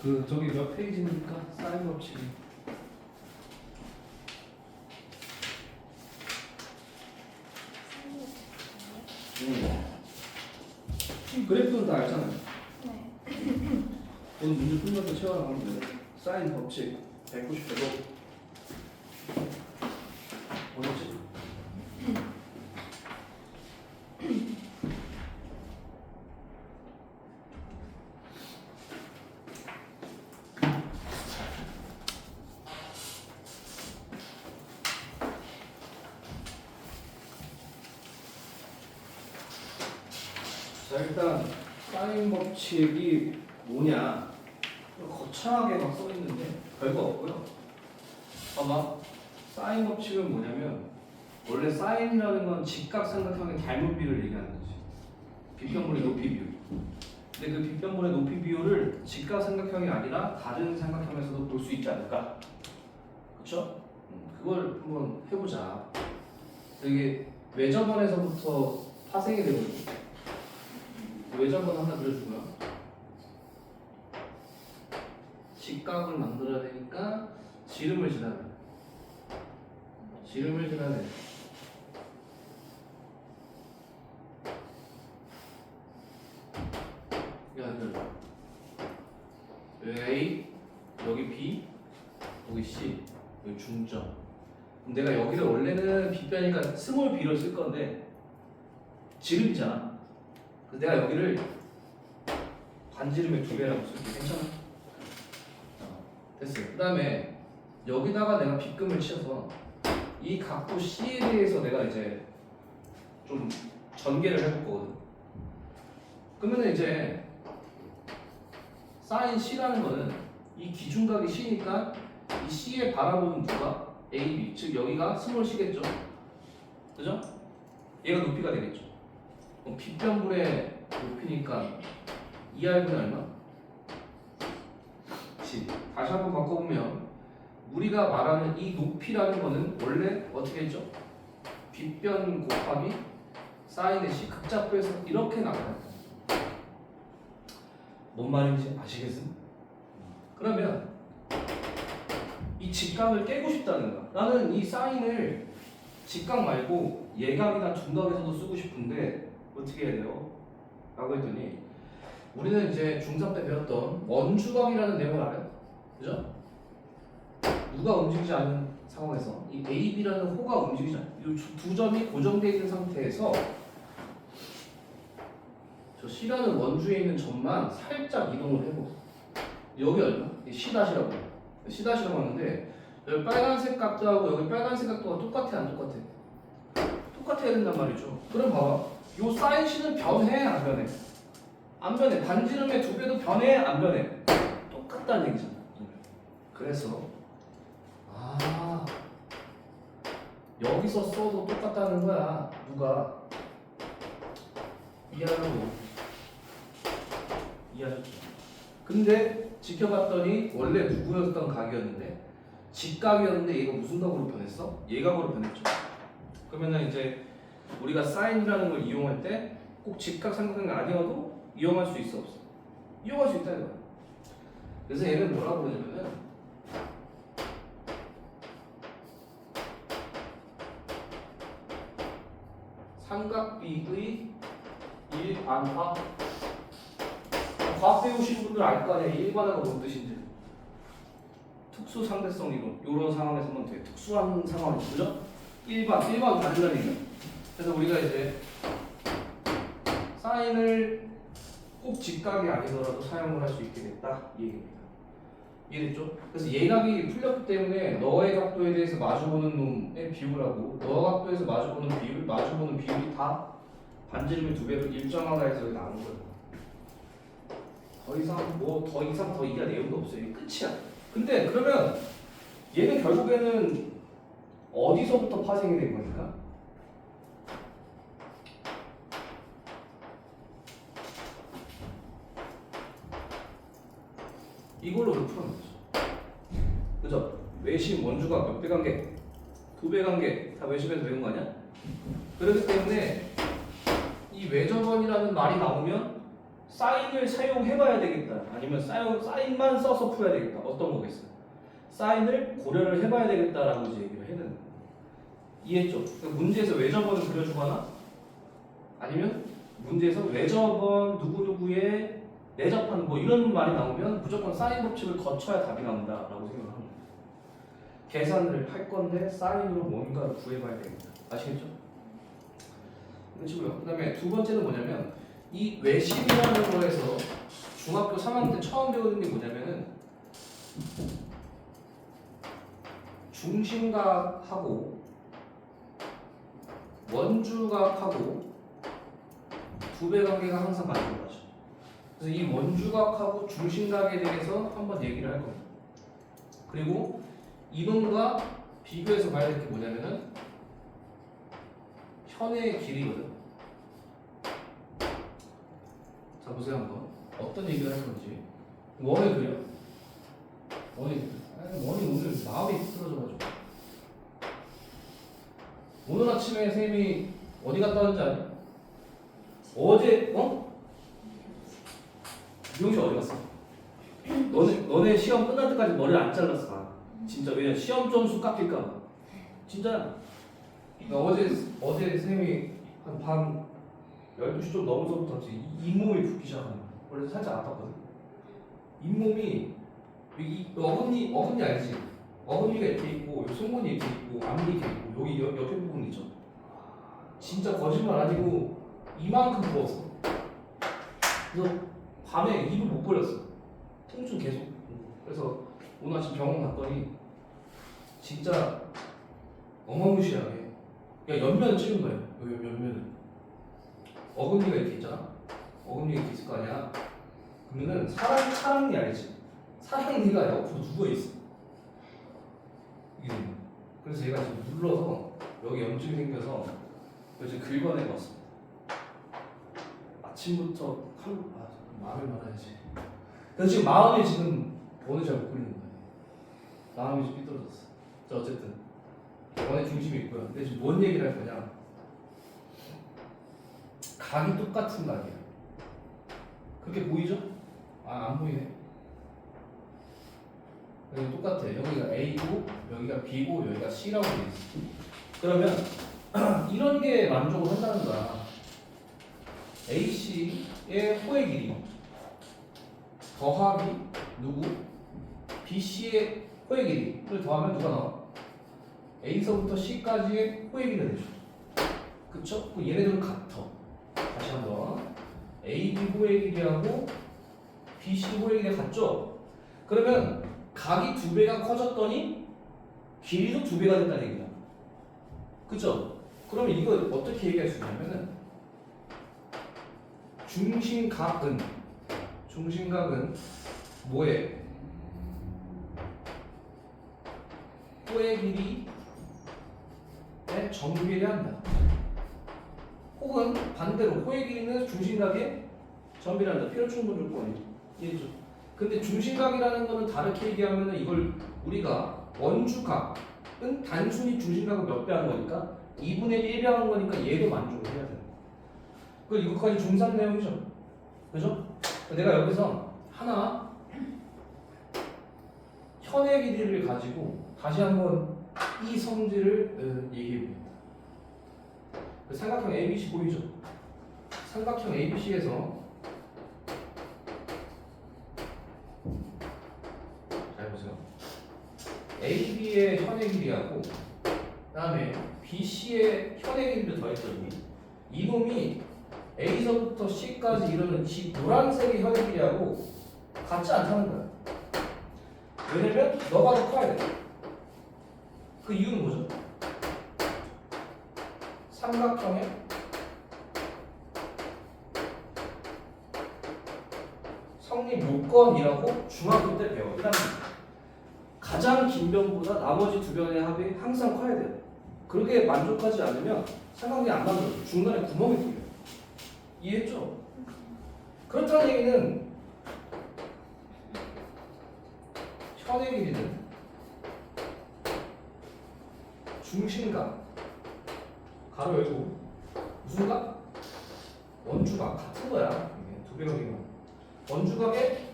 저기 몇 페이지입니까? 사인 법칙이. 그래프는 다 알잖아요. 네. 오늘 문제 풀면서 채워나가면 돼. 사인 법칙 190도 어딨지? 자, 일단 사인 법칙이 뭐냐? 거창하게 막 써 있는데 별거 없고요. 봐봐, 사인 법칙은 뭐냐면 원래 사인이라는 건 직각삼각형의 닮은 비율을 얘기하는 거지. 빗변분의 높이 비율. 근데 그 빗변분의 높이 비율을 직각삼각형이 아니라 다른 삼각형에서도 볼 수 있지 않을까? 그렇죠? 그걸 한번 해보자. 이게 외접원에서부터 파생이 되고 있고. 외접원 하나 그려주고요. 직각을 만들어야 되니까 지름을 지나야 돼. 지름을 지나야 돼. 여기 A, 여기 B, 여기 C, 여기 중점. 그럼 내가 여기를 원래는 빗변이니까 스몰 B를 쓸 건데 지름이잖아. 그래서 내가 여기를 반지름의 2배라고 쓸게. 괜찮아? 됐어요. 그 다음에 여기다가 내가 빗금을 치어서 이 각도 C에 대해서 내가 이제 좀 전개를 해볼 거거든. 그러면 이제 사인 C라는 거는 이 기준각이 C니까 이 C에 바라보는 누가? A, B. 즉 여기가 스몰 C겠죠? 그죠? 얘가 높이가 되겠죠. 그럼 빗변분의 높이니까 2R분의 얼마? G. 다시 한번 바꿔보면 우리가 말하는 이 높이라는 거는 원래 어떻게 했죠? 빗변 곱하기 사인의 C 극좌표에서 이렇게 나와요. 뭔 말인지 아시겠습니까? 그러면 이 직각을 깨고 싶다는 거야. 나는 이 사인을 직각 말고 예각이나 둔각에서도 쓰고 싶은데 어떻게 해야 돼요? 라고 했더니 우리는 이제 중3 때 배웠던 원주각이라는 내용을 알아요? 그죠? 누가 움직이지 않는 상황에서 이 A, B라는 호가 움직이지 않아요. 이 두 점이 고정되어 있는 상태에서 저 C라는 원주에 있는 점만 살짝 이동을 해보. 여기 얼마? C-라고 해요. C-라고 하는데 여기 빨간색 각도하고 여기 빨간색 각도가 똑같아 안 똑같아? 똑같아야 된단 말이죠. 그럼 봐봐. 요 사인 C는 변해 안 변해? 안 변해. 반지름의 2배도 변해 안 변해? 똑같다는 얘기잖아. 그래서 여기서 써도 똑같다는 거야. 누가? 이해하셨죠? 근데 지켜봤더니 원래 누구였던 각이었는데 직각이었는데 얘가 무슨 각으로 변했어? 예각으로 변했죠. 그러면은 이제 우리가 사인이라는 걸 이용할 때 꼭 직각 삼각형이 아니어도 이용할 수 있어 없어? 이용할 수 있다 이거야. 그래서 얘는 뭐라고 그러냐면은 삼각비의 일반화. 과학 배우신 분들 알 거 아니야. 일반화가 뭔 뜻인지. 특수 상대성 이론. 이런 상황에서만 돼. 특수한 상황이죠. 그죠? 일반 다른다는 얘기야. 그래서 우리가 이제 사인을 꼭 직각이 아니더라도 사용을 할 수 있게 됐다. 이 얘기입니다. 이해됐죠? 그래서 예각이 풀렸기 때문에 너의 각도에 대해서 마주보는 놈의 비율하고 너 각도에서 마주보는 비율이 다 반지름의 2배로 일정하다 해서 여기 나온 거예요. 더 이상 더 이해할 내용도 없어요. 이게 끝이야. 근데 그러면 얘는 결국에는 어디서부터 파생이 된 거니까? 이걸로 우리 풀어낸 거죠. 그죠? 외심 원주가 몇 배 관계? 2배 관계. 다 외심에서 배운 거 아니야? 그렇기 때문에 이 외접원이라는 말이 나오면 사인을 사용해봐야 되겠다. 아니면 사인만 써서 풀어야 되겠다. 어떤 거겠어요? 사인을 고려를 해봐야 되겠다라고 이제 얘기를 해야 되는 거예요. 이해했죠? 그러니까 문제에서 외접원을 그려주거나 아니면 문제에서 외접원 누구누구의 내접한 뭐 이런 말이 나오면 무조건 사인 법칙을 거쳐야 답이 나온다라고 생각을 합니다. 계산을 할 건데 사인으로 뭔가를 구해봐야 되겠다. 아시겠죠? 그렇고요. 그다음에 두 번째는 뭐냐면 이 외심이라는 거에서 중학교 3학년 때 처음 배우는 게 뭐냐면은 중심각하고 원주각하고 두 배 관계가 항상 맞는 거죠. 그래서 이 원주각하고 중심각에 대해서 한번 얘기를 할 겁니다. 그리고 이놈과 비교해서 봐야 될 게 뭐냐면은 현의 길이거든. 자 보세요 한번 어떤 얘기를 할 건지. 원을 그려. 원이 오늘 마음이 부끄러져가지고 오늘 아침에 쌤이 어디 갔다 왔는지 아니? 어제 미용실 어디 갔어? 너네 시험 끝날 때까지 머리를 안 잘랐어. 진짜 왜냐 시험 점수 깎일까 봐. 진짜야. 나 어제 쌤이 한 밤 12시 좀 넘어서부터 잇몸이 붓기 시작하는 거야. 원래 살짝 아팠거든. 잇몸이 이 어금니 알지? 어금니가 이렇게 있고 송곳니 이렇게 있고 앞니 이렇게 있고 여기 옆에 부분 있죠? 진짜 거짓말 아니고 이만큼 부었어. 그래서 밤에 입을 못 벌렸어. 통증 계속. 그래서 오늘 아침 병원 갔더니 진짜 어마무시하게 그냥 옆면을 찍은 거예요. 여기 옆면을. 어금니가 이렇게 있잖아. 어금니가 이렇게 있을 거 아니야. 그러면은 사랑니 알지? 사랑니가 옆으로 누워 있어. 이게 그래서 제가 지금 눌러서 여기 염증이 생겨서 지금 긁어내고 왔습니다. 아침부터 마음을 말아야지. 그래서 지금 마음이 지금 원을 잘 못 그리는 거예요. 마음이 좀 삐뚤어졌어. 자 어쨌든 원의 중심이 있고요. 근데 지금 뭔 얘기를 할 거냐? 각이 똑같은 각이야. 그렇게 보이죠? 안 보이네. 여기 똑같아. 여기가 A고 여기가 B고 여기가 C라고 돼 있어. 그러면 이런 게 만족을 한다는 거야. AC의 호의 길이 더하기 누구? BC의 호의 길이를 더하면 누가 나와? A서부터 C까지의 호의 길이가 되죠. 그쵸? 얘네들은 같아. 다시 한번 AB 호의 길이하고 BC 호의 길이가 같죠? 그러면 각이 두 배가 커졌더니 길이도 두 배가 됐다는 얘기야. 그쵸? 그러면 이걸 어떻게 얘기할 수 있냐면은 중심각은 뭐에? 호의 길이에 정비례한다. 혹은 반대로 호의 길이는 중심각에 정비례한다. 필요 충분 조건이 이해죠? 근데 중심각이라는 거는 다르게 얘기하면은 이걸 우리가 원주각은 단순히 중심각을 몇 배 하는 거니까 2분의 1배 하는 거니까 얘도 만족을 해야 돼요. 그 이것까지 중산 내용이죠. 그죠? 내가 여기서 하나 현의 길이를 가지고 다시 한번 이 성질을 얘기해 봅니다. 삼각형 ABC 보이죠? 삼각형 ABC에서 잘 보세요. AB의 현의 길이하고 그다음에 BC의 현의 길이를 더했더니 이놈이 A서부터 C까지 이루는 이 노란색의 현의 길이하고 같지 않다는 거야. 왜냐면 너가 더 커야 돼. 그 이유는 뭐죠? 삼각형의 성립 요건이라고 중학교 때 배워. 일단 가장 긴 변보다 나머지 두 변의 합이 항상 커야 돼요. 그렇게 만족하지 않으면 삼각형이 안 만들어져. 중간에 구멍이 뚫려. 이해했죠? 그렇다는 얘기는 현의 길이는 중심각 가로 열고 무슨 각? 원주각 같은 거야. 이게 두 배가 되는 원주각의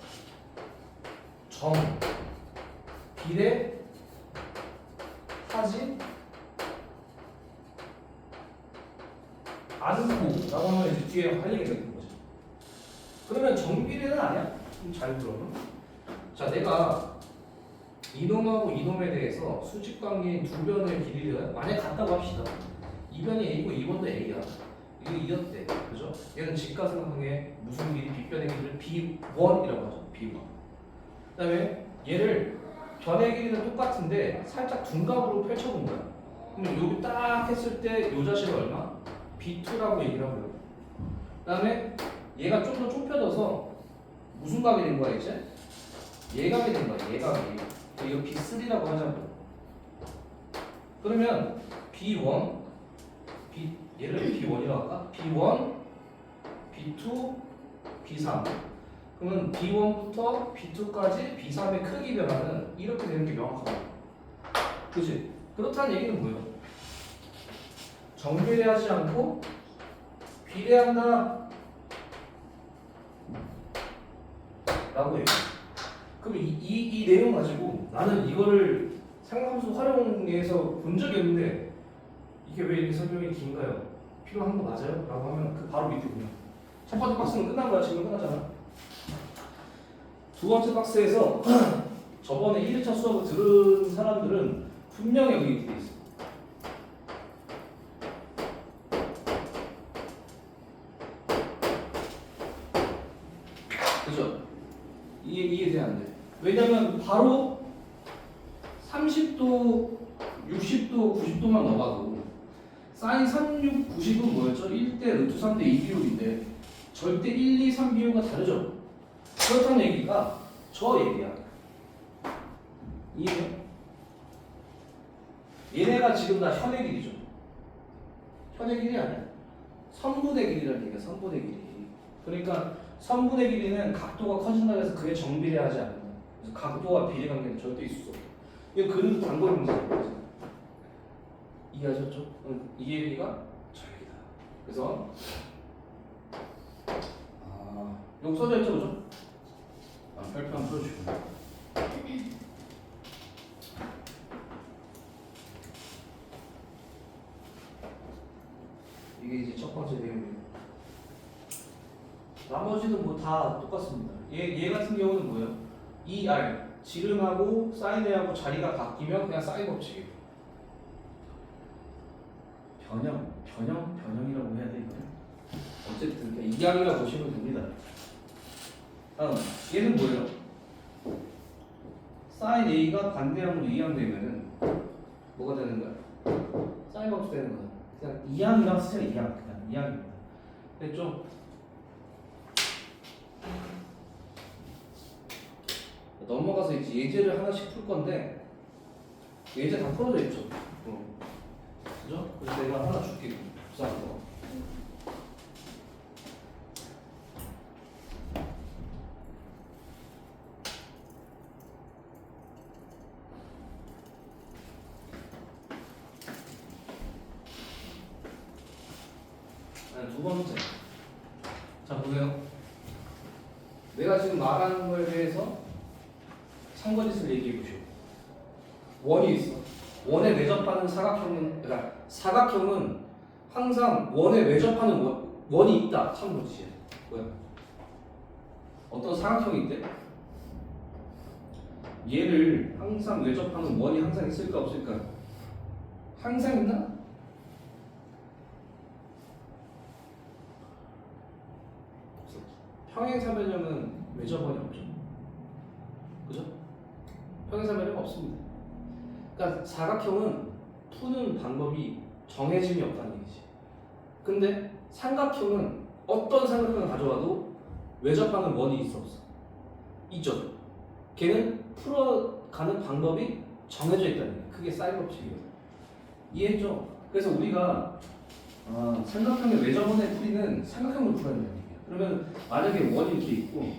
정, 비례, 하지 않고라고 하면 이제 뒤에 할 얘기가 있는 거죠. 그러면 정비례는 아니야? 잘 들어봐. 자, 내가 이놈하고 이놈에 대해서 수직관계인 두 변의 길이를 만약 같다고 합시다. 이 변이 A고 이 변도 A야. 이거 이었대, 그죠? 얘는 직가상항의 무슨 길이 빗변의 길이를 B1이라고 하죠. B1. 그다음에 얘를 변의 길이는 똑같은데 살짝 둔갑으로 펼쳐본 거야. 그러면 여기 딱 했을 때 요 자식은 얼마? B2라고 얘기를 하고요. 그다음에 얘가 좀 더 좁혀져서 무슨 각이 된 거야 이제? 예각이 된 거야. 예각이. 이거 B3라고 하자고. 그러면 B1, 얘를 B1이라고 할까? B1, B2, B3. 그러면 B1부터 B2까지 B3의 크기 변화는 이렇게 되는 게 명확하다. 그치? 그렇다는 얘기는 뭐예요? 정비례하지 않고 비례한다 라고 해요. 그럼 이 내용 가지고 나는 이거를 상함수 활용해서 본 적이 없는데 이게 왜 이렇게 설명이 긴가요? 필요한 거 맞아요? 라고 하면 그 바로 밑에 보면 첫 번째 박스는 끝난 거야. 지금 끝났잖아. 두 번째 박스에서 저번에 1차 수업을 들은 사람들은 분명히 여기 이렇게 돼 있어. 그죠? 이해돼 안 돼? 왜냐면 바로 30도, 60도, 90도만 넣어봐도 사인 36, 90은 뭐였죠? 1대 루트 3대 2 비율인데 절대 1, 2, 3 비율과 다르죠? 그렇다는 얘기가 저 얘기야. 이해해? 얘네가 지금 다 현의 길이죠. 현의 길이 아니야. 선분의 길이라는 얘기야. 선분의 길이. 그러니까 선분의 길이는 각도가 커진다고 해서 그게 정비례하지 않는다. 그래서 각도와 비례 관계는 절대 있을 수 없다. 이거 그는 단거리 문제예요. 이해하셨죠? 이 얘기가 저 얘기다. 그래서 여기 써져 있죠, 그죠? 별표 한번 써주시고. 이게 이제 첫 번째 내용이에요. 나머지는 뭐 다 똑같습니다. 얘 같은 경우는 뭐예요? ER 지름하고 사인회하고 자리가 바뀌면 그냥 사인 법칙이에요. 변형이라고 해야 돼 이거는. 어쨌든 그냥 이항이라 보시면 됩니다. 다음 얘는 뭐예요? 사인 A가 반대항으로 이항되면은 뭐가 되는 거야? 사인 법칙 되는 거야. 그냥 이항이랑 쓰자. 이항 그냥 이항입니다. 됐죠? 넘어가서 이제 예제를 하나씩 풀 건데 예제 다 풀어져 있죠. 그죠? 그래서 내가 하나 줄게. 부산한 거. 두 번째. 자 보세요. 내가 지금 말하는 거에 대해서 상거짓을 얘기해 보시오. 원이 있어. 원에 매접하는 사각형은, 그러니까 사각형은 항상 원에 매접하는 원이 있다. 참고지시야. 뭐야? 어떤 사각형이 있대? 얘를 항상 매접하는 원이 항상 있을까 없을까? 항상 있나? 평행사변형은 매접원이 없죠. 그죠? 평행사변형 없습니다. 그러니까 사각형은 푸는 방법이 정해짐이 없다는 얘기지. 근데 삼각형은 어떤 삼각형을 가져와도 외접하는 원이 있어 없어? 있죠. 걔는 풀어가는 방법이 정해져 있다는 얘기. 그게 사인 법칙이거든. 이해했죠? 그래서 우리가 삼각형의 외접원의 풀이는 삼각형으로 풀어야 된다는 얘기야. 그러면 만약에 원이 이렇게 있고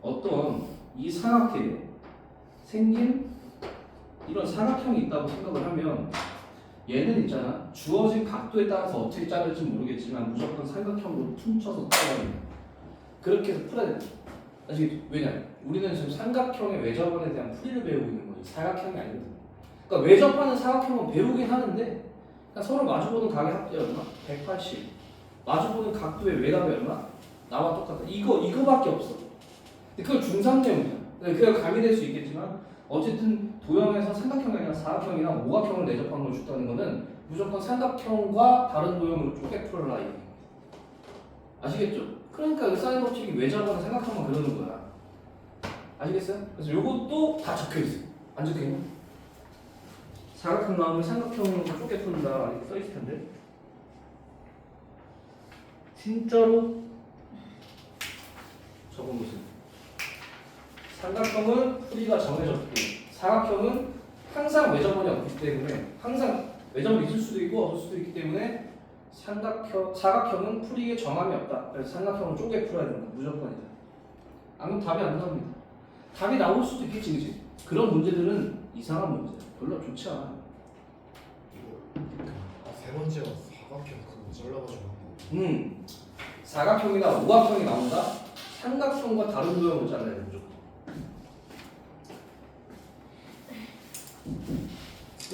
어떤 이 삼각형에 생긴 이런 사각형이 있다고 생각을 하면 얘는 있잖아. 주어진 각도에 따라서 어떻게 자를지 모르겠지만 무조건 삼각형으로 퉁쳐서 풀어야 돼. 그렇게 해서 풀어야 돼. 아시겠죠? 왜냐? 우리는 지금 삼각형의 외접원에 대한 풀이를 배우고 있는 거죠. 사각형이 아니거든. 그러니까 외접하는 사각형은 배우긴 하는데 그러니까 서로 마주보는 각의 합이 얼마? 180. 마주보는 각도의 외답이 얼마? 나와 똑같다. 이거밖에 없어. 근데 그걸 중3내용이야. 그게 가미될 수 있겠지만 어쨌든 도형에서 삼각형이 아니라 사각형이나 오각형을 내접하는 걸 줬다는 거는 무조건 삼각형과 다른 도형으로 쪼개 풀어라 이게. 아시겠죠? 그러니까 그 사인 법칙이 외접하는 삼각형만 그러는 거야. 아시겠어요? 그래서 요것도 다 적혀있어. 안 적혀있나? 사각형 나오면 삼각형으로 쪼개 푼다 이렇게 써있을 텐데 진짜로 적어보세요. 삼각형은 풀이가 정해졌고 사각형은 항상 외접원이 없기 때문에 항상 외접원이 있을 수도 있고 없을 수도 있기 때문에 사각형은 풀이에 정함이 없다. 그래서 삼각형은 쪼개 풀어야 된다. 무조건이다. 안 그럼 답이 안 나옵니다. 답이 나올 수도 있겠지, 그치? 그런 문제들은 이상한 문제야. 별로 좋지 않아. 세 번째가 사각형 그거 잘라가지고. 사각형이나 오각형이 나온다. 삼각형과 다른 도형으로 잘라야 돼, 무조건.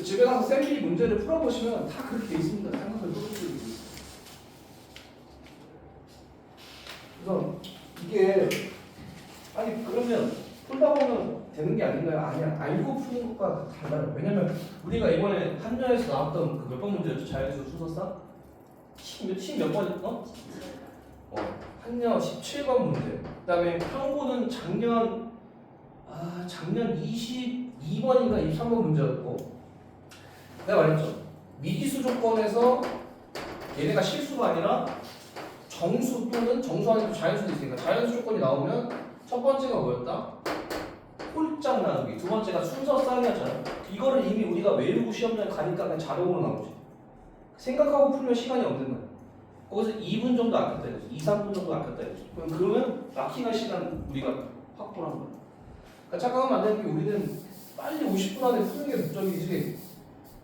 집에 가서 쌤이 문제를 풀어보시면 다 그렇게 돼 있습니다. 삼각형을 풀어주고 있어요. 그래서 이게 아니 그러면 풀다 보면 되는 게 아닌가요? 아니야. 알고 푸는 것과 달라요. 왜냐면 우리가 이번에 한여에서 나왔던 그 몇 번 문제였죠? 자연수 수소사? 몇 번? 한여 17번 문제. 그 다음에 항고는 작년 22번인가 23번 문제였고 내가 말했죠. 미지수 조건에서 얘네가 실수가 아니라 정수 또는 정수 아니고 자연수도 있으니까 자연수 조건이 나오면 첫 번째가 뭐였다? 홀짝 나누기. 두 번째가 순서 쌓이였잖아요. 이거를 이미 우리가 외우고 시험장에 가니까 그냥 자동으로 나오지. 생각하고 풀면 시간이 없는 거야. 거기서 2분 정도 아꼈다 이거지. 2, 3분 정도 아꼈다 이거지. 그러면 마킹할 시간 우리가 확보를 한 거야. 그러니까 착각하면 안 되는 게 우리는 빨리 50분 안에 푸는 게 목적이지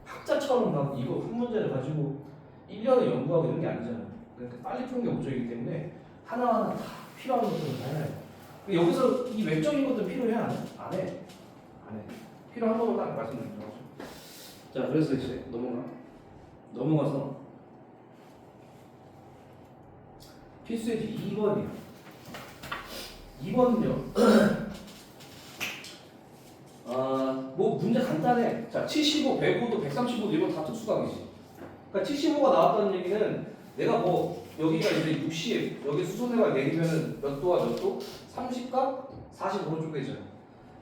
학자처럼 막 이거 한 문제를 가지고 1년을 연구하고 이런 게 아니잖아요. 그러니까 빨리 푸는 게 목적이기 때문에 하나하나 다 필요한 것들은 다 해야 돼. 여기서 이 외적인 것도 필요해 안 해? 안 해. 필요한 거로 딱 말씀드릴게요. 자, 그래서 이제 넘어가서 필수예지 2번이에요. 2번은요. 뭐 문제 간단해. 자, 75, 105도, 135도 이건 다 특수각이지. 그러니까 75가 나왔다는 얘기는 내가 뭐 여기가 이제 60, 여기 수소대가 내리면은 몇 도와 몇 도? 30각? 45로 쪼개져요.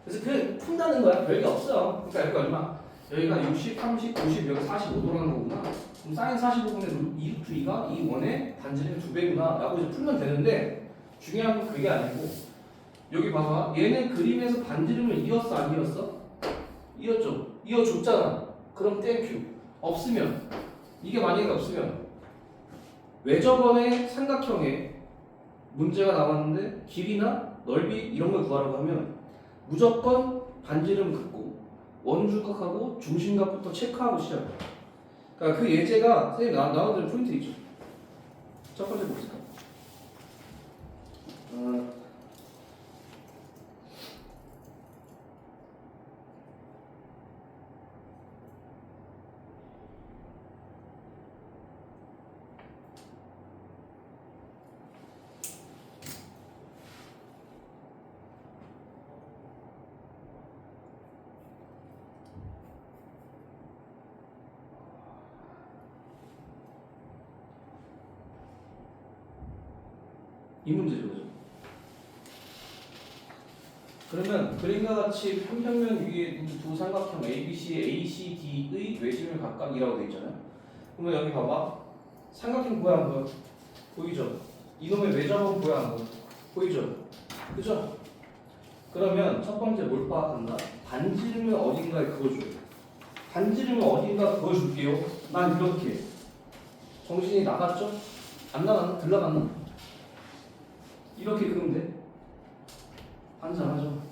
그래서 그 푼다는 거야. 별게 없어요. 그러니까 여기가 얼마? 여기가 60, 30, 90, 여기 45도라는 거구나. 그럼 사인 45분의 2루트 2가 이 원의 반지름의 2배구나 라고 이제 풀면 되는데 중요한 건 그게 아니고 여기 봐봐. 얘는 그림에서 반지름을 이었어 안 이었어? 이었죠. 이어줬잖아. 그럼 땡큐. 없으면 이게 만약에 없으면 외접원의 삼각형에 문제가 나왔는데 길이나 넓이 이런 걸 구하라고 하면 무조건 반지름 긋고 원주각하고 중심각부터 체크하고 시작해. 그러니까 그 예제가 선생님 나눠드린 포인트 있죠. 첫 번째 봅시다. 이 문제죠, 그죠? 그러면 그림과 같이 평평면 위에 있는 두 삼각형 ABC의 ACD의 외심을 각각이라고 되어 있잖아요. 그러면 여기 봐봐. 삼각형 보여 안 보여? 보이죠? 이놈의 외접은 보여 안 보여? 보이죠? 그죠? 그러면 첫 번째 뭘 파악한다? 반지름을 어딘가에 그어줘요. 반지름을 어딘가 그어줄게요. 난 이렇게. 정신이 나갔죠? 안 나갔나? 들나갔나? 이렇게 그으면 돼? 환장하죠?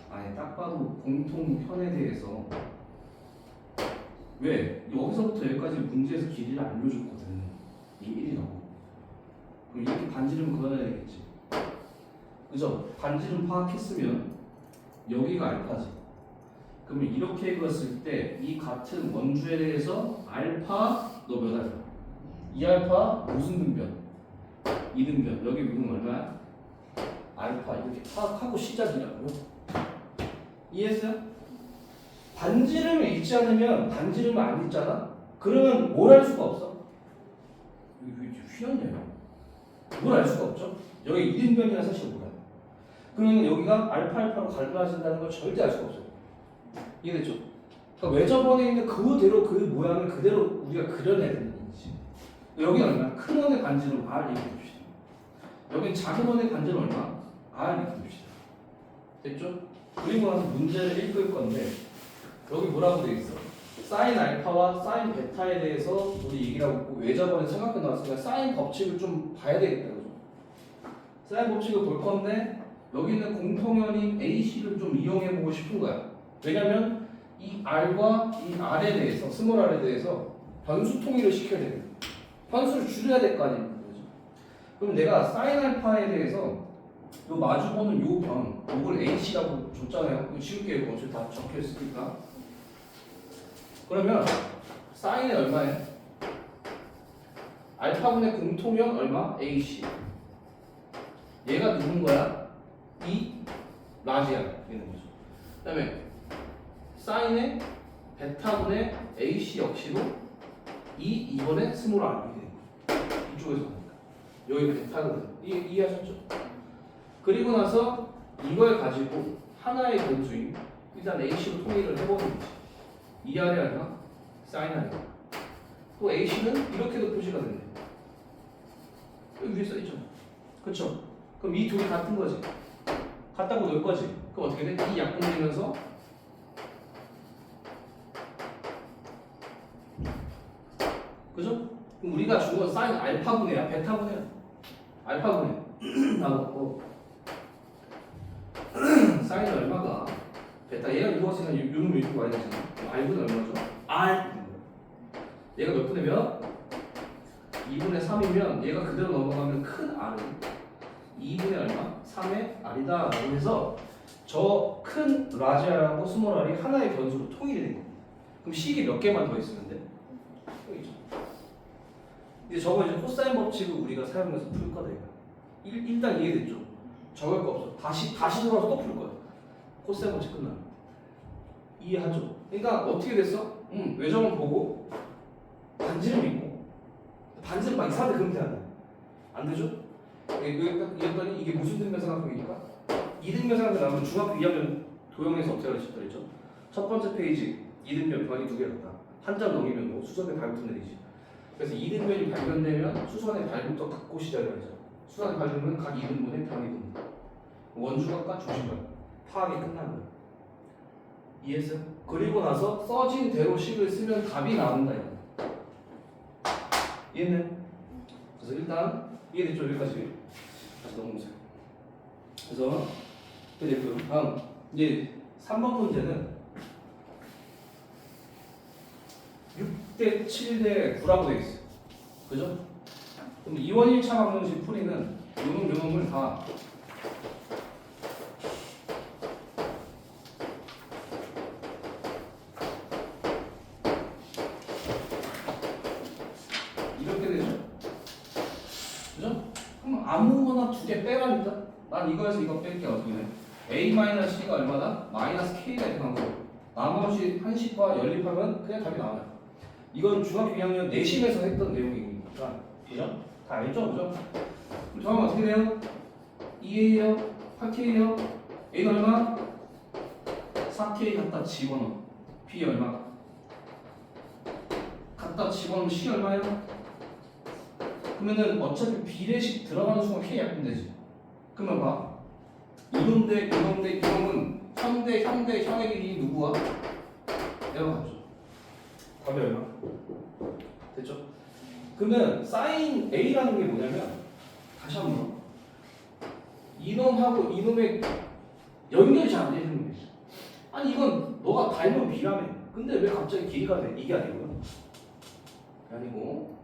아니 딱 봐도 공통편에 대해서 왜? 여기서부터 여기까지 문제에서 길이를 알려줬거든. 이 1이 나오고 그럼 이렇게 반지름 그어놔야 되겠지. 그죠? 반지름 파악했으면 여기가 알파지. 그러면 이렇게 그었을 때 이 같은 원주에 대해서 알파 너 몇 알파? 2알파 무슨 등변? 2등변. 여기 무슨 얼마야? 알파. 이렇게 파악하고 시작이라고요. 이해했어요? 반지름이 있지 않으면 반지름은 안 있잖아? 그러면 뭘 할 수가 없어? 이게 왜 휘었냐? 뭘 알 수가 없죠? 여기 2등변이라는 사실을 몰라요. 그러면 여기가 알파로 갈라진다는 걸 절대 알 수가 없어요. 이해됐죠? 그러니까 외접원에 있는 그대로 그 모양을 그대로 우리가 그려내야 되는 거지. 여기는 얼마? 큰 원의 반지름 R 이렇게 봅시다. 여기는 작은 원의 반지름 얼마? R 이렇게 봅시다. 됐죠? 그리고 나서 문제를 읽을 건데 여기 뭐라고 되어 있어? 사인 알파와 사인 베타에 대해서 우리 얘기를 하고 있고 외접원에 생각해 놨으니까 사인 법칙을 좀 봐야 되겠다. 그죠? 사인 법칙을 볼 건데 여기 있는 공통연인 AC를 좀 이용해 보고 싶은 거야. 왜냐면 이 R과 이 R에 대해서 스몰 R에 대해서 변수 통일을 시켜야 되거든. 변수를 줄여야 될 거 아니야. 그죠? 그럼 내가 사인 알파에 대해서 요 마주보는 요 변, 요걸 AC라고 줬잖아요. 이거 지울게요. 이거 어차피 다 적혀 있으니까. 그러면 사인은 얼마예요? 알파분의 공통연 얼마? AC. 얘가 누군 거야? 이 라지아 되는 거죠. 그다음에 사인의 베타분의 AC 역시도 이 2번의 스몰 R이 되는 거죠. 이쪽에서 보니까 여기 베타거든. 이해하셨죠? 그리고 나서 이걸 가지고 하나의 변수인 일단 AC로 통일을 해보는 거지. 2R이 아니라 사인 R이. 또 AC는 이렇게도 표시가 된대. 여기 위에 써있잖아. 그쵸? 그럼 이 둘이 같은 거지. 같다고 넣을 거지. 그럼 어떻게 돼? 이 약분되면서 그죠? 그럼 우리가 준 건 사인 알파분해야 베타분해야. 알파분해. 나놓고 사인 얼마가 베타 얘가 이거였으면 요놈이 이렇게 와야 되잖아. R분은 얼마죠? R. 얘가 몇 분의 몇? 2분의 3이면 얘가 그대로 넘어가면 큰 R은 2분의 얼마? 3의 R이다 라고 해서 저 큰 라지아하고 스몰 R이 하나의 변수로 통일이 된 겁니다. 그럼 식이 몇 개만 더 있으면 돼? 여기죠. 이제 저거 이제 코사인 법칙을 우리가 사용해서 풀 거다 이거. 일단 이해됐죠? 적을 거 없어. 다시 돌아서 또 풀 거야. 코사인 법칙 끝나면. 이해하죠? 그러니까 어떻게 됐어? 외접은 보고 반지름 있고 반지름 막 이상하게 그리면 돼. 안 되죠? 이랬더니 이게 무슨 등변 삼각형이니까? 이등변 삼각형 나오면 중학교 2학년 도형에서 어떻게 가르쳤다 그랬죠? 첫 번째 페이지 이등변 변이 두 개였다. 한 점 넘기면 뭐 수선의 발부터 내리지. 그래서 이등변이 발견되면 수선의 발부터 긋고 시작을 하죠. 수선의 발부는 각 이등분의 변이 됩니다. 원주각과 중심각 파악이 끝난 거예요. 이해했어요? 그리고 나서 써진 대로 식을 쓰면 답이 나온다 이거. 이해했네? 그래서 일단 이해됐죠? 여기까지 다시 넘어오세요. 그래서 됐고요. 다음 이제 3번 문제는 6대 7대 9라고 되어 있어요. 그죠? 그럼 2원 1차 방정식 풀이는 요놈을 다 이렇게 되죠? 그죠? 그럼 아무거나 두 개 빼라니까? 난 이거에서 이거 뺄게 어떻게 돼? A-C가 얼마다? 마이너스 K가 이렇게 한 거고 나머지 한식과 연립하면 그냥 답이 나와요. 이건 중학교 2학년 내심에서 했던 내용이니까 그죠? 다 알죠? 그죠? 그럼 다음 어떻게 돼요? 2A요? 8K요? A는 얼마? 4K 갖다 집어넣어. B 얼마? 갖다 집어넣으면 C 얼마예요? 그러면은 어차피 비례식 들어가는 순간 K 약분되지. 그러면 봐. 이놈 대 이놈은 형 대 형의 길이 누구와? 내가 맞죠. 답이 얼마? 됐죠? 그러면 사인 A라는 게 뭐냐면 다시 한번 이놈하고 이놈의 연결이 잘 안 되는 거예요. 아니 이건 너가 닮은 B라며. 근데 왜 갑자기 길이가 돼? 이게 아니고요. 아니고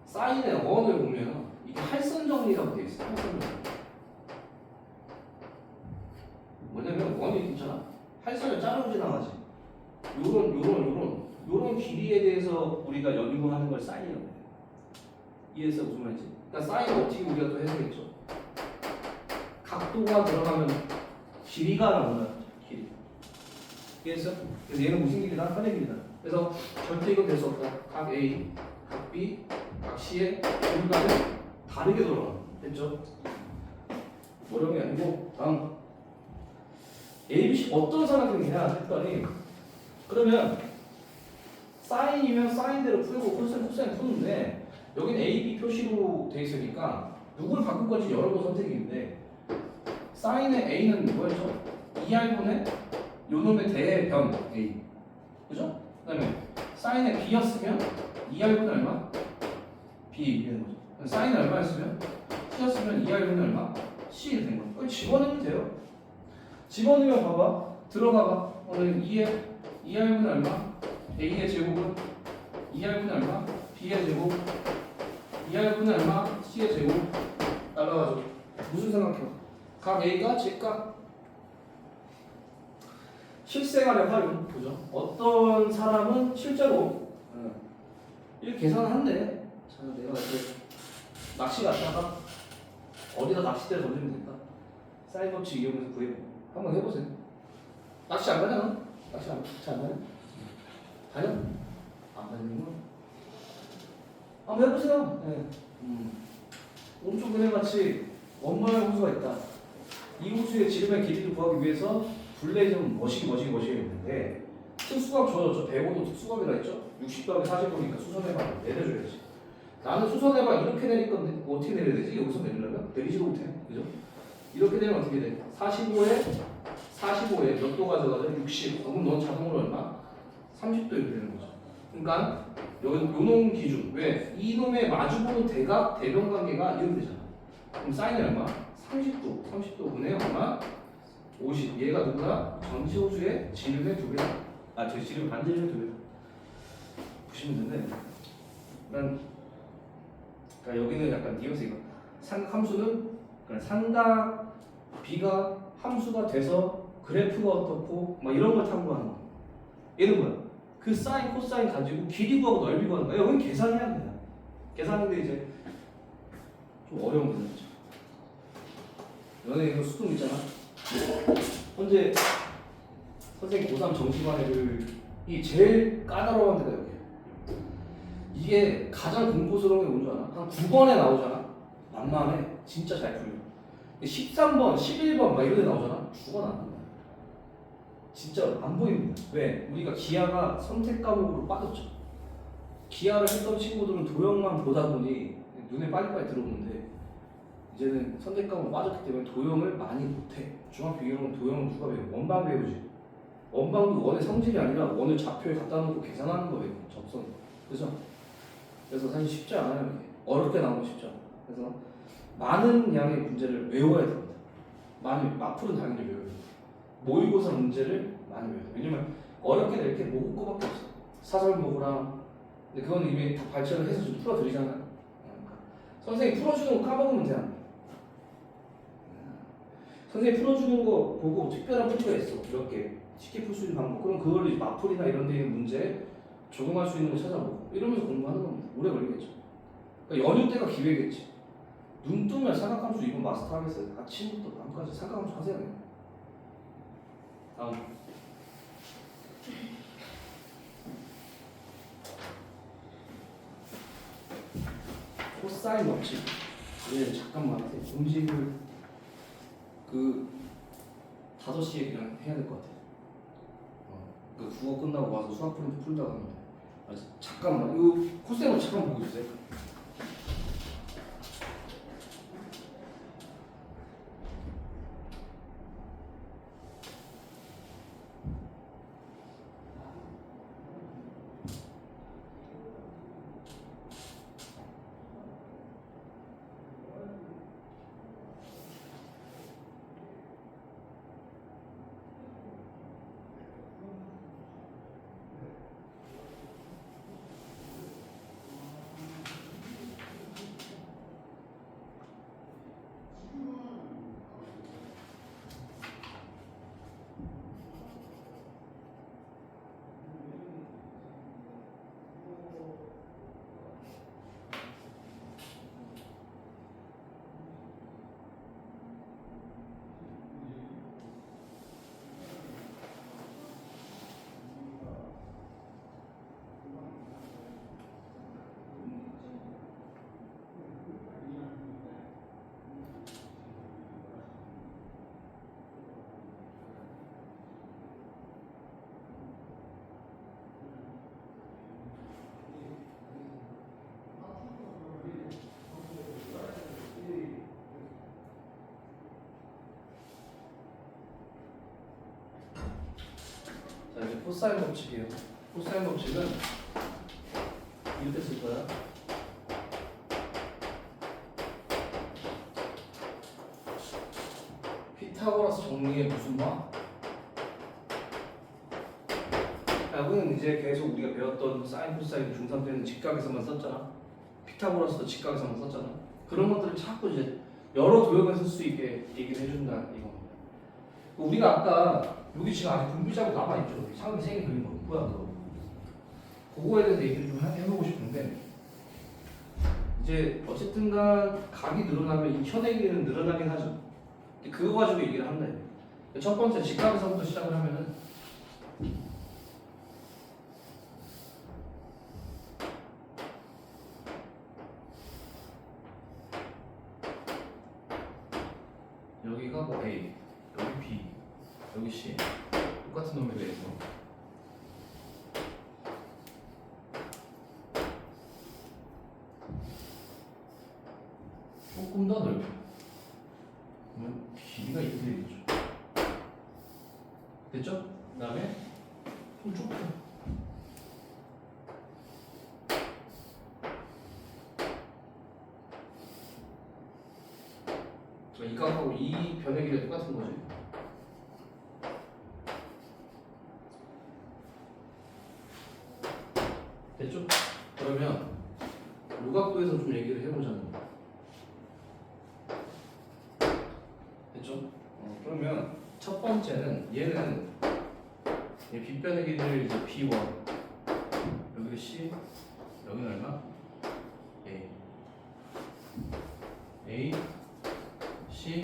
사인의 어원을 보면 이게 할선 정리라고 되어 있어요. 할선 정리. 뭐냐면 원이 있잖아. 할선을 자르고 지나가지. 요런 길이에 대해서 우리가 연구하는 걸 사인이라고 해요. 이해했어? 무슨 말인지? 그러니까 사인 어떻게 우리가 또 해석했죠? 각도가 들어가면 길이가 나오는 길이. 이해했어? 그래서 얘는 무슨 길이다? 하늘 길이다. 그래서 절대 이건 될 수 없다. 각 A, 각 B, 각 C의 길이가는 다르게 돌아가. 됐죠? 어려운 게 아니고 다음 ABC 어떤 삼각형이냐 했더니 그러면 사인이면 사인대로 풀고 코사인 푸는데 여기는 A, B 표시로 돼 있으니까 누굴 바꿀 건지 여러 번 선택이 있는데 사인의 A는 뭐였죠? 2R분의 요놈의 대변 A 그죠? 그 다음에 사인의 B였으면 2R분의 얼마? B 되는 거죠. 사인이 얼마였으면? C였으면 2R분의 얼마? C 된 거죠. 그걸 집어넣으면 돼요. 집어넣으면 봐봐. 들어가봐. 오늘 2R분의 얼마? A의 제곱은 2R분의 얼마? B의 제곱 2R분의 얼마? C의 제곱 날라가죠. 무슨 생각해? 각 A가 G각 실생활의 활용 보죠. 어떤 사람은 실제로 이렇게 계산한대. 자, 내가 이렇게 낚시 갔다가 어디다 낚싯대를 던지면 될까? 사인 법칙 이용해서 구해보고 한번 해보세요. 낚시 안 가냐? 낚시 안 가냐? 다녀? 안 다니는구나. 한번 해보세요. 네. 오른쪽 그림같이 원만한 호수가 있다. 이 호수의 지름의 길이를 구하기 위해서 둘레 좀 멋있게 했는데 특수각 줘줬죠. 105도 특수각이라 했죠. 60도하기 45니까 수선해봐 내려줘야지. 나는 수선해봐 이렇게 내릴 건데 뭐 어떻게 내려야 되지? 여기서 내리려면 내리지도 못해. 그죠? 이렇게 되면 어떻게 돼? 45에 몇 도 가져가죠? 60. 그럼 넌 자동으로 얼마? 30도 이렇게 되는 거죠. 그러니까 요놈 기준. 왜? 이놈의 마주보는 대변 관계가 이렇게 되잖아. 그럼 사인이 얼마? 30도. 30도분의 얼마? 50. 얘가 누구다? 전시호수의 지름의 2배다. 아, 저 지름 반지름의 2배다. 보시면 되는데, 그러니까 여기는 약간 뉘앙스 이거. 삼각함수는 그러니까 삼각 B가 함수가 돼서 그래프가 어떻고 막 이런 걸 탐구하는 거야. 얘는 뭐야? 그 사인, 코사인 가지고 길이 구하고 넓이 구하는 거야. 여기는 계산해야 돼. 계산인데 이제 좀 어려운 문제죠. 너네 이거 수능 있잖아. 현재 선생님 고3 정시반 애들이 제일 까다로운 데가 여기야. 이게 가장 공부스러운 게 뭔지 알아? 한 9번에 나오잖아. 만만해. 진짜 잘 풀려. 13번, 11번 막 이런 데 나오잖아. 죽어나 안 나와. 진짜 안 보입니다. 왜? 우리가 기하가 선택 과목으로 빠졌죠. 기하를 했던 친구들은 도형만 보다 보니 눈에 빨리빨리 들어오는데 이제는 선택 과목 빠졌기 때문에 도형을 많이 못해. 중학교 2학년 도형은 누가 배워? 원방 배우지. 원방도 원의 성질이 아니라 원을 좌표에 갖다 놓고 계산하는 거예요. 접선. 그죠? 그래서 사실 쉽지 않아요. 이게. 어렵게 나오면 쉽지 않아. 그래서 많은 양의 문제를 외워야 됩니다. 마풀은 당연히 외워야 됩니다. 모의고사 문제를 많이 외워야 돼요. 왜냐면 어렵게 낼 게 모국어밖에 없어. 사설모고랑 근데 그건 이미 다 발전을 해서 좀 풀어드리잖아요. 그러니까 선생님 풀어주는 거 까먹으면 돼. 선생님 풀어주는 거 보고 특별한 문제가 있어. 몇 개. 쉽게 풀 수 있는 방법. 그럼 그걸 이제 마풀이나 이런 데 있는 문제에 적용할 수 있는 거 찾아보고 이러면서 공부하는 겁니다. 오래 걸리겠죠. 그러니까 연휴 때가 기회겠지. 눈 뜨면 삼각함수 이번 마스터 하겠어요. 아침부터 밤까지 삼각함수 하세요. 다음. 코사인 법칙. 예, 잠깐만 하세요. 음식을 그 5시에 그냥 해야 될 것 같아요. 그 국어 끝나고 와서 수학 풀다가 하면 돼. 아, 잠깐만. 이거 코사인을 잠깐 보고 있으세요. 코사인 법칙이에요. 코사인 법칙은 이렇게 쓸 거야. 피타고라스 정리의 무슨 마? 여기는 이제 계속 우리가 배웠던 사인, 코사인 중3 때는 직각에서만 썼잖아. 피타고라스도 직각에서만 썼잖아. 그런 것들을 자꾸 이제 여러 도형을 쓸 수 있게 얘기를 해준다 이겁니다. 우리가 아까 여기 지금 아직 분비자고 남아있죠. 상위 3개 그린 거 뭐야 그거. 그거에 대해서 얘기를 좀 해보고 싶은데 이제 어쨌든간 각이 늘어나면 이 현의 길이는 늘어나긴 하죠. 근데 그거 가지고 얘기를 한다. 첫 번째 직각에서부터 시작을 하면은 여기가 뭐 A, 여기 B, 여기 C 똑같은 놈에 대해서 조금 더 넓혀. 그러면 길이가 이렇게 되겠죠. 됐죠? 그 다음에 좀 좁혀. 이 값하고 이 변의 길이 똑같은 거지. 됐죠? 그러면 요각도에서 좀 얘기를 해보자는 거야. 됐죠? 그러면 첫 번째는 얘는 이 빗변의 길이를 이제 B1 여기 C 여기는 얼마? A A C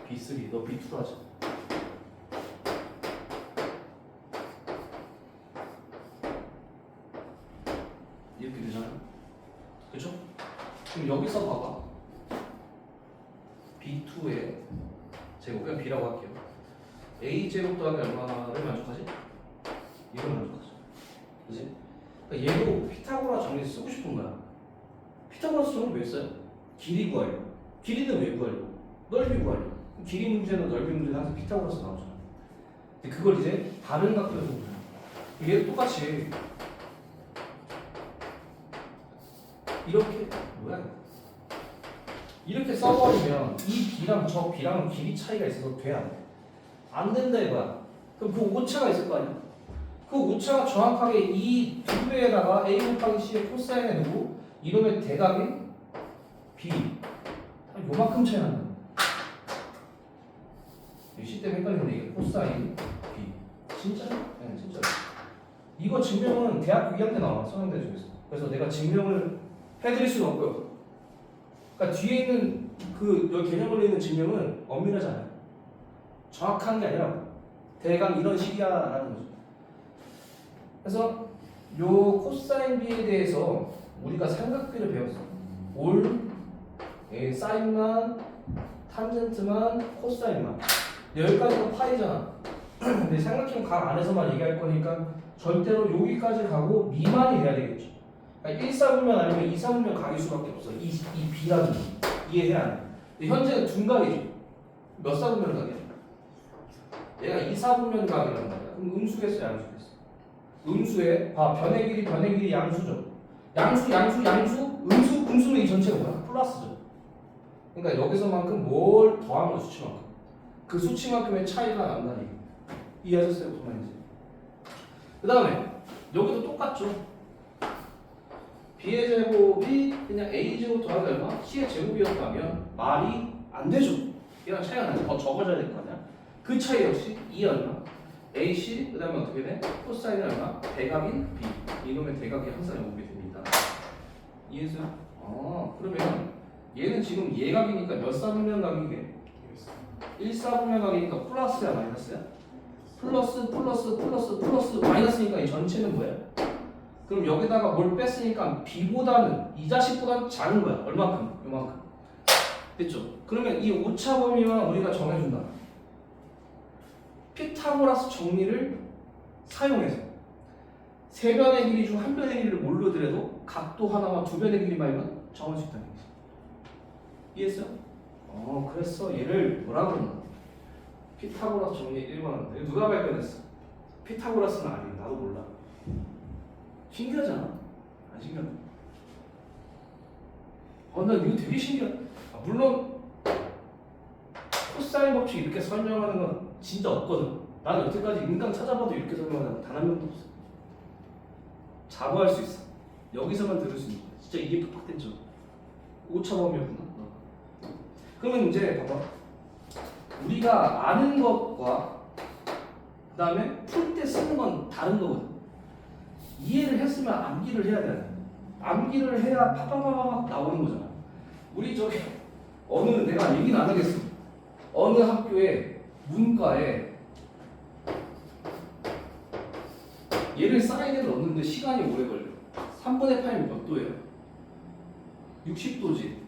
B3 너 B2로 하자. 이렇게 되잖아요. 그쵸? 그럼 여기서 봐봐. B2의 제곱 그냥 B라고 할게요. A 제곱 더하기 얼마를 만족하지? 이걸 만족하죠. 그지? 그러니까 얘도 피타고라 정리 쓰고 싶은 거야. 피타고라스 정리 왜 써요? 길이 구하려고. 길이는 왜 구하려고? 넓이 구하려고. 길이 문제는 넓이 문제는 항상 피타고라스 나오잖아. 근데 그걸 이제 다른 각도에서 보잖아. 얘도 똑같이 이렇게 뭐야? 이렇게 써버리면 이 B랑 저 B랑 길이 차이가 있어서 돼 안 돼? 안 된다 이거야. 그럼 그 오차가 있을 거 아니야? 그 오차가 정확하게 이 두 배에다가 A 곱하기 C의 코사인에 두고 이놈의 대각이 B 요만큼 차이 난다. 이 C 때문에 헷갈리는데 이게 코사인 B 진짜요? 네 진짜요. 이거 증명은 대학교 2학년 때 나와 서명대 중에서. 그래서 내가 증명을 해드릴 수는 없고요. 그러니까 뒤에 있는 그 여기 개념으로 있는 증명은 엄밀하지 않아요. 정확한 게 아니라 대강 이런 식이야라는 거죠. 그래서 요 코사인 B에 대해서 우리가 삼각비를 배웠어. 올, 사인만, 탄젠트만, 코사인만. 여기까지가 파이잖아. 근데 삼각형 각 안에서만 얘기할 거니까 절대로 여기까지 가고 미만이 돼야 되겠죠. 그러니까 1사분면 아니면 2사분면 각일 수밖에 없어. 이 B라는 거. 이해해야 돼. 근데 현재는 둔각이죠. 몇 사분면 각이야? 얘가 2사분면 각이라는 거야. 그럼 음수겠어, 양수겠어? 음수에 변의 길이 양수죠. 양수, 음수는 이 전체가 뭐야? 플러스죠. 그러니까 여기서만큼 뭘 더한 거 수치만큼. 그 수치만큼의 차이가 난다니. 이해하셨어요? 무슨 말인지? 그 다음에 여기도 똑같죠. B의 제곱이 그냥 A 제곱 더하기 얼마? C의 제곱이었다면 말이 안 되죠. 얘랑 차이가 나죠. 더 적어져야 될 거 아니야? 그 차이 역시 2 얼마? AC 그 다음에 어떻게 돼? 코사인이 얼마? 대각인 B. 이놈의 대각이 항상 연곱이 됩니다. 이해했어요? 그러면 얘는 지금 예각이니까 몇 사분면 각이게? 1사분면 각이니까 플러스야 마이너스야? 플러스 마이너스니까 이 전체는 뭐야? 그럼 여기다가 뭘 뺐으니까 B보다는 이 자식보다는 작은 거야. 얼마큼? 요만큼. 됐죠? 그러면 이 오차 범위만 우리가 정해준다. 피타고라스 정리를 사용해서 세 변의 길이 중 한 변의 길이를 모르더라도 각도 하나와 두 변의 길이만 정할 수 있다는 거지. 이해했어요? 그래서 얘를 뭐라 그러나? 피타고라스 정리 1번인데 누가 발견했어? 피타고라스는 아니에요. 나도 몰라. 신기하잖아. 안 신기하다. 나 이거 되게 신기하다. 물론 코사인 법칙 이렇게 설명하는 건 진짜 없거든. 나는 여태까지 인강 찾아봐도 이렇게 설명하는 거 단 한 명도 없어. 자부할 수 있어. 여기서만 들을 수 있는 거야. 진짜 이게 팍팍 됐죠. 오차범위였구나. 그러면 이제 봐봐. 우리가 아는 것과 그 다음에 풀 때 쓰는 건 다른 거거든. 이해를 했으면 암기를 해야 돼. 암기를 해야 팍팍팍팍 나오는 거잖아. 우리 저기 내가 얘기는 안 하겠어. 어느 학교에 문과에 얘를 사인을 넣는데 시간이 오래 걸려. 3분의 8이 몇 도예요? 60도지.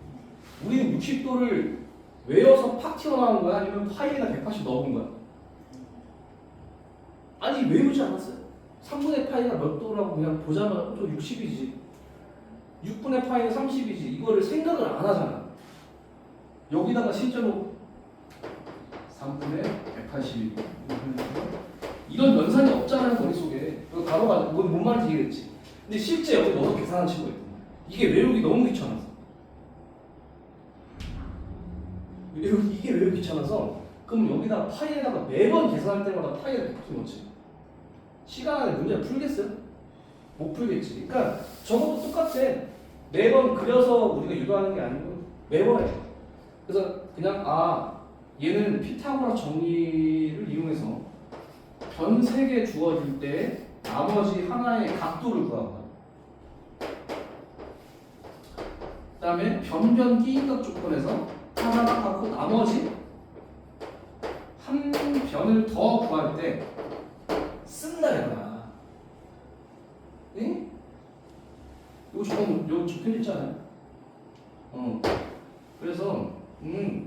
우리는 60도를 외워서 팍 튀어나온 거야? 아니면 파이에다 180 넣은 거야? 아니 외우지 않았어요? 3분의 파이가 몇 도라고 그냥 보자마자 또 60이지. 6분의 파이는 30이지. 이거를 생각을 안 하잖아. 여기다가 실제로 3분의 180 이런 연산이 없잖아요 머릿속에. 바로가 뭔 말인지 이해했지. 근데 실제 여기 넣어서 계산한 친구가 있단 말이야. 이게 외우기 너무 귀찮아서. 이게 외우기 귀찮아서 그럼 여기다 파이에다가 매번 계산할 때마다 파이에다 100% 넣지. 시간 안에 문제를 풀겠어요? 못 풀겠지. 그러니까 저것도 똑같아. 매번 그려서 우리가 유도하는 게 아니고 매번 해. 그래서 그냥 얘는 피타고라 정리를 이용해서 변 3개 주어질 때 나머지 하나의 각도를 구하고 그 다음에 변변 끼인각 조건에서 하나만 갖고 나머지 한 변을 더 구할 때 쓴다 얘가. 응? 이거 적혀 있잖아요. 그래서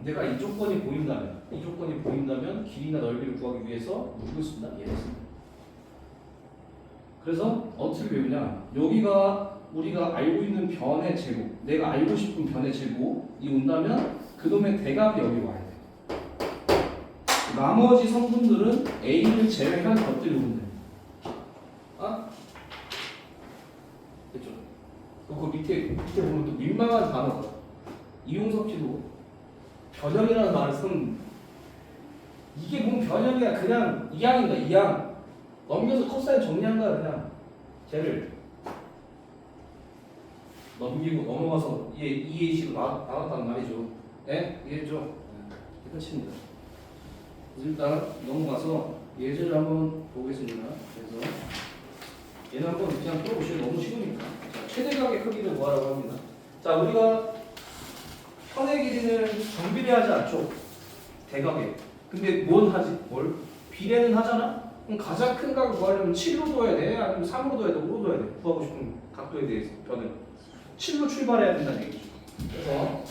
내가 이 조건이 보인다면 길이나 넓이를 구하기 위해서 누굴 쓴다? 얘를 쓴다. 그래서 어떻게 배우냐? 여기가 우리가 알고 있는 변의 제곱, 내가 알고 싶은 변의 제곱이 온다면 그놈의 대각이 여기 와야 돼. 나머지 성분들은 A를 제외한 것들이 오면 돼. 됐죠? 그 밑에 보면 또 민망한 단어가 이용섭씨도 변형이라는 말을 쓰는. 이게 뭔 변형이야? 그냥 이항인가 이항. 넘겨서 코사인 정리한 거야 그냥. 쟤를 넘기고 넘어가서 EAC로 나왔단 말이죠. 네? 이해했죠? 끝입니다. 일단 넘어가서 예제를 한번 보겠습니다. 그래서 얘는 한번 그냥 풀어보시면 너무 쉬우니까. 자, 최대각의 크기를 구하라고 합니다. 자, 우리가 편의 길이는 정비례하지 않죠? 대각에. 근데 뭘 하지? 비례는 하잖아? 그럼 가장 큰 각을 구하려면 7로 둬야 돼? 아니면 3으로 둬야 돼? 5로 둬야 돼? 구하고 싶은 각도에 대해서 변을 7로 출발해야 된다는 얘기죠. 그래서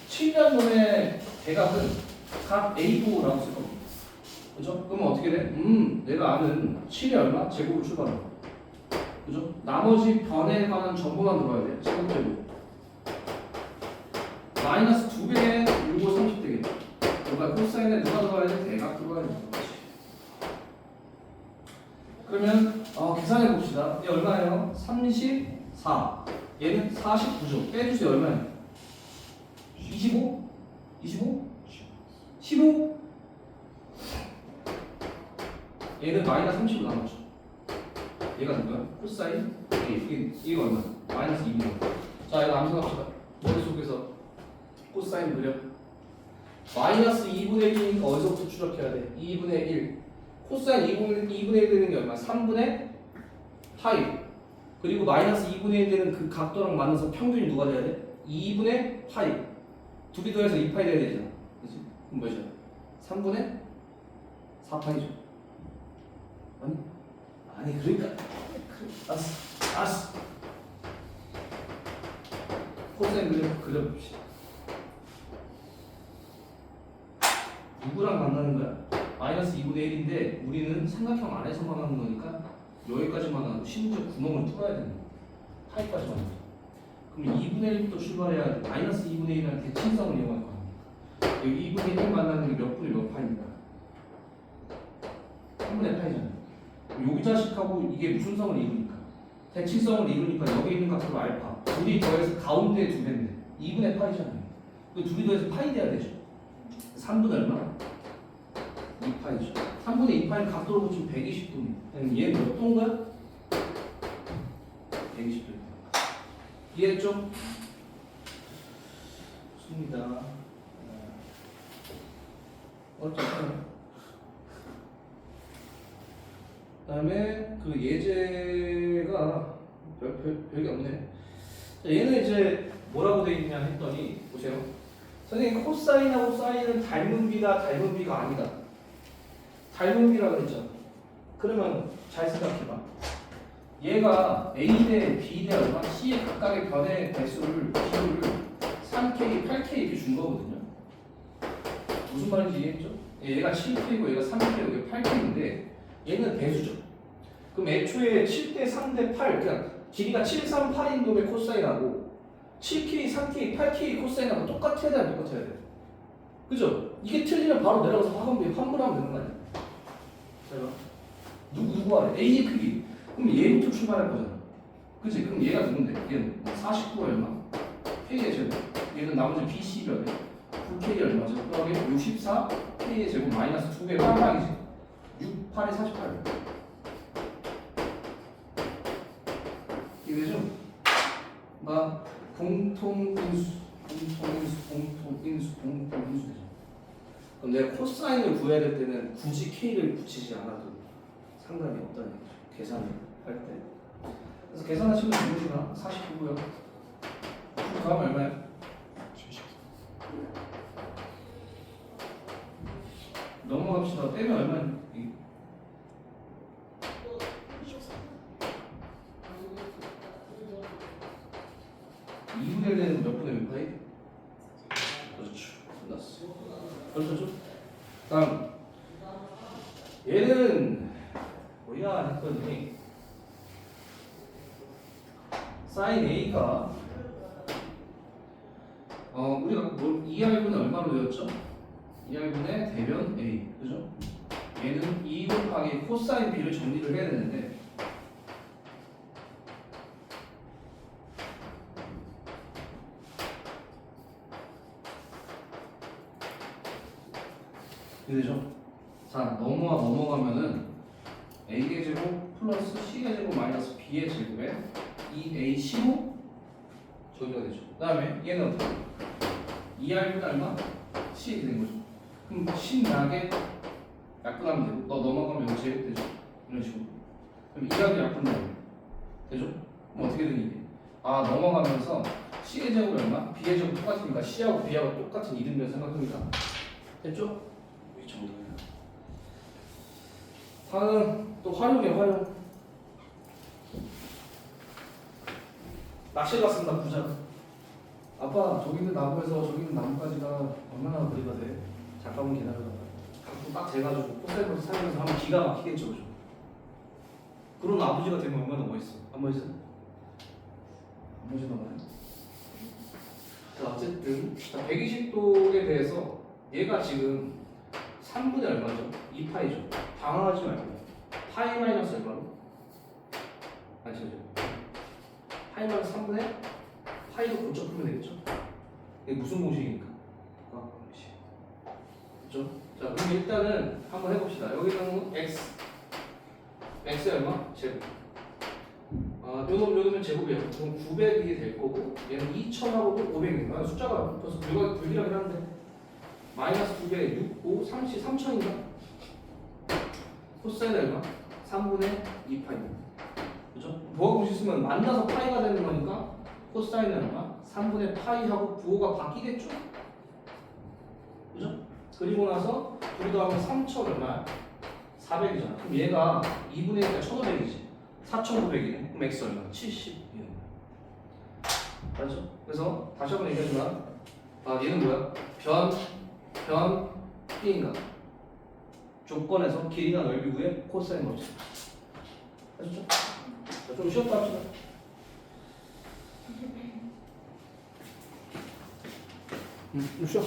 7년분의 대각은 각 A5라고 쓸 겁니다. 그죠? 그러면 어떻게 돼? 내가 아는 7이 얼마? 제곱을 출발해. 그죠? 나머지 변에 관한 정보만 들어야 돼. 제곱제곱. 마이너스 2배에 6을 30 되겠다. 그러니까 코사인에 누가 들어가야 돼? 대각 들어가야 돼. 그러면 계산해 봅시다. 얘 얼마예요? 34. 얘는 49죠. 빼주세요. 얼마예요? 25? 25? 15? 얘는 마이너스 30으로 나눴죠. 얘가 누구야? 코사인 이게 얼마야? 마이너스 2분의 1. 자, 이거 암산합시다. 머릿속에서 코사인 그려. 마이너스 2분의 1이니까 어디서부터 추적해야 돼? 2분의 1. 코사인 2분의 1 되는 게 얼마? 3분의 파이. 그리고 마이너스 2분의 1 되는 그 각도랑 맞는 평균이 누가 돼야 돼? 2분의 파이. 둘이 더해서 2파이 돼야 되잖아. 그치? 그럼 몇이야? 3분의 4파이죠. 아니 그러니까 알았어. 코사인 그려봅시다. 누구랑 만나는 거야? 마이너스 2분의 1인데 우리는 삼각형 안에서만 하는 거니까 여기까지만 하고 심지어 구멍을 뚫어야 되는 거야. 파이까지만 하고. 그럼 2분의 1부터 출발해야 돼. 마이너스 2분의 1이라는 대칭성을 이용할 거 아니야. 여기 2분의 1 만나는 게 몇 분의 몇 파입니까? 3분의 파이잖아요. 여기 자식하고 이게 무슨 성을 이루니까? 대칭성을 이루니까 여기 있는 값으로 알파. 둘이 더해서 가운데 두 배인데 2분의 파이잖아요. 그 둘이 더해서 파이 돼야 되죠. 3분의 얼마? 2파이죠. 3분의 2파이는 각도로 붙이면 120도입니다. 얘는 몇 도인가요? 120도. 이해했죠? 좋습니다. 어쨌든 그다음에 그 예제가 별게 없네. 자, 얘는 이제 뭐라고 돼 있냐 했더니 보세요. 선생님 코사인하고 사인은 닮은 비가 아니다. 닮은 비라 그랬죠. 그러면 잘 생각해봐. 얘가 A 대 B 대 얼마? C의 각각의 변의 배수를 비율을 3K, 8K 이렇게 준 거거든요. 무슨 말인지 이해했죠? 얘가 7K고 얘가 3K고 얘가 8K인데 얘는 배수죠. 그럼 애초에 7대 3대 8, 그러니까 길이가 7, 3, 8인 놈의 코사인하고 7K, 3K, 8K 코사인하고 똑같아야 돼, 안 똑같아야 돼? 그죠? 이게 틀리면 바로 내려가서 환불하면 되는 거 아니야? 자, 누구 하래? A의 크기. 그럼 얘부터 출발할 거잖아. 그치? 그럼 얘가 누군데? 얘는 49 얼마? K의 제곱. 얘는 나머지 BC 변에 9K 얼마죠? 그러게 64 K의 제곱 마이너스 2배 빵빵이지. 6, 8에 48. 이해되죠? 나 공통인수 되죠. 그럼 내가 코사인을 구해야 될 때는 굳이 K를 붙이지 않아도 상관이 없다는 얘기죠. 계산을 할 때. 그래서 계산하시면 되는구나. 49고요. 다음 얼마예요? 70. 넘어갑시다. 빼면 얼마니? 2분의 1은 몇 분의 몇 파이? 그렇죠. 끝났어. 그렇죠? 다음 얘는 뭐야 했더니 사인 A가 우리가 뭘 2R분의 얼마로 외웠죠? 2R분의 대변 A 그죠? 얘는 2 곱하기 코사인 B를 정리를 해야 되는데 되죠? 자 넘어가면은 A의 제곱 플러스 C의 제곱 마이너스 B의 제곱에 2AC로 정리가 되죠. 그 다음에 얘는 어떻게? 2R분의 얼마? C 이렇게 된 거죠. 그럼 신나게 약분하면 되고 너 넘어가면 여기 제곱 되죠. 이런 식으로. 그럼 2하고 약분되면 되죠? 그럼 어떻게 되니 이게? 넘어가면서 C의 제곱이 얼마? B의 제곱 똑같으니까 C하고 B하고 똑같은 이등변 생각합니다. 됐죠? 이 정도예요. 다음 또 활용. 낚시 갔습니다. 부자. 아빠 저기 있는 나무에서 저기 있는 나무까지가 얼마나 거리가 돼? 잠깐만 기다려봐. 각도 딱 재가지고 코사인으로 살면서 하면 기가 막히겠죠, 그죠? 그런 아버지가 되면 얼마나 멋있어. 안 멋있어? 안 멋있나 봐요. 자 어쨌든 120도에 대해서 얘가 지금 3분의 얼마죠? 2파이죠. 당황하지 말고 파이 마이너스 얼마로? 아시죠? 파이 마이너스 3분의 파이로 고쳐 풀면 되겠죠? 이게 무슨 공식입니까? 공식. 그렇죠? 자 그럼 일단은 한번 해봅시다. 여기는 x 얼마? 제곱. 요놈은 제곱이에요. 그럼 900이 될 거고 얘는 2000하고도 500인가? 숫자가 벌써 불길하긴 한데 마이너스 2배 6, 5, 30, 3000인가? 코사인 얼마? 3분의 2파입니다. 그죠? 부호 공식 쓰면 만나서 파이가 되는 거니까 코사인은 얼마? 3분의 파이하고 부호가 바뀌겠죠? 그죠? 그리고 나서 둘이 더하면 3000 얼마야? 400이잖아. 그럼 얘가 2분의 1이니까 1500이지. 4900이네. 그럼 x 얼마? 70이네. 알죠? 그래서 다시 한번 얘기하지만 얘는 뭐야? 변 B인가? 조건에서 길이나 넓이 구해 코사인 법칙. 아셨죠? 자, 좀 쉬었다 합시다. 좀 쉬어.